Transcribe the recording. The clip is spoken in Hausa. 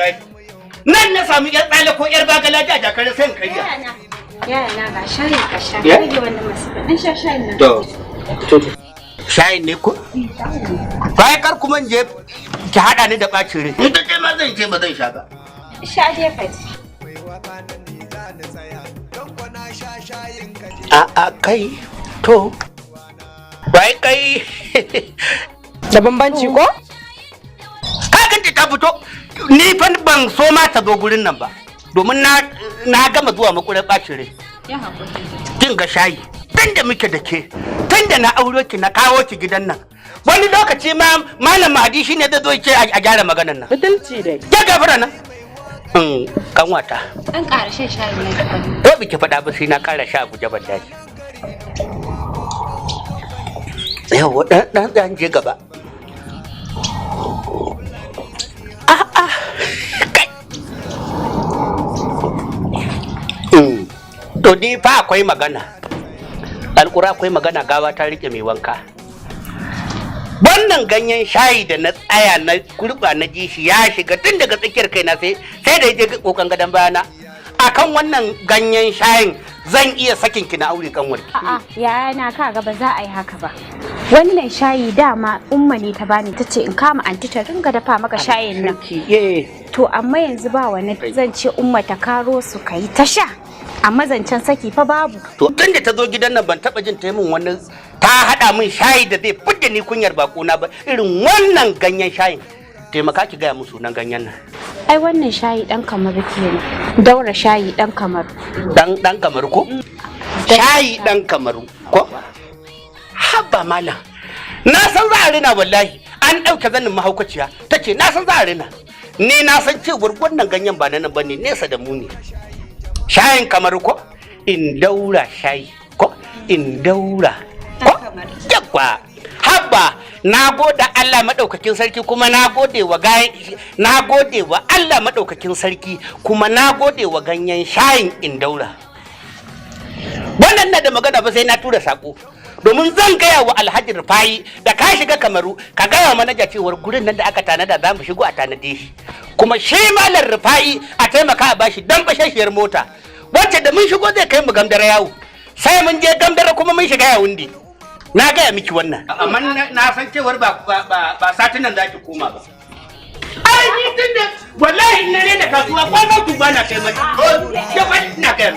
wallahi nan na samu yar tsale ko yar bagala da jakar sai in kariya yana ga shayi ka sha rage wannan masifa dan sha shayin nan to shayin ne ko bai kar kuma je ki hada ni da bacin rai in kai ma zan je ba zan sha ba sha je ka ji a kai to bai kai da bambanci ko kaga ta fito ni fa ban so ma ta zo gurin nan ba domin na gama zuwa makurar bacin rai ya hakuri kin ga shayi tunda muke da ke tunda na auro ki na kawo ki gidan nan wani lokaci ma malam Mahdi shine zai zo ce a gyara maganar nan butulci dai ya gafara nan kanwata an ƙara shan shayi na daban ko biki faɗa ba sai na ƙara sha guje ban daji yawa dan je gaba to ni fa akwai magana alƙura akwai magana gawa ta rike mai wanka wannan ganyen shayi da na tsaya na kurba na ji shi ya shiga tun daga tsakiyar kaina sai da yake kokan gadan bayana akan wannan ganyen shayin zan iya sakin ki na aure kanwarki a'a yaya na kaga ba za a yi haka ba wannan shayi dama umma ne ta bani tace in kama anti ta ringa dafa maka shayin nan to amma yanzu ba wani zan ce umma ta karo su kai ta sha amma zancen saki fa babu to tun da ta zo gidan nan ban taba jin ta min wani ta hada min shayi da zai fidda ni kunyar bakona ba irin wannan ganyen shayin taimaka ki gaya musu nan ganyen nan ai wannan shayi dan kamar kenan daura shayi dan kamar dan kamar ko shayi dan kamar ko haba malam na san za a rina wallahi an dauke zanin mahaukaciya tace na san za a rina ni na san cewar wannan ganyen ba nan bane nesa da mu ne shayin kamar ko in daura shayi ko in daura ko yakwa haba na gode Allah madaukakin sarki kuma na gode wa Allah madaukakin sarki kuma na gode wa ganyen shayin in daura wannan na da magana ba sai na tura sako domin zan gaya wa Alhaji Rufai da ka shiga Kamaru ka gaya manaja cewar gurin nan da aka tanada za mu shigo a tanade shi kuma shi malam Rufai a taimaka a bashi dan bashashiyar mota wacce da mun shigo zai kai mu gamdara yawo sai mun je gamdara kuma mun shiga yawundi na gaya miki wannan amma na san cewar ba satin nan zaki koma ba ai ni tunda wallahi na ne da kasuwa kwana ku ba na kai mata ko ya ba ina kai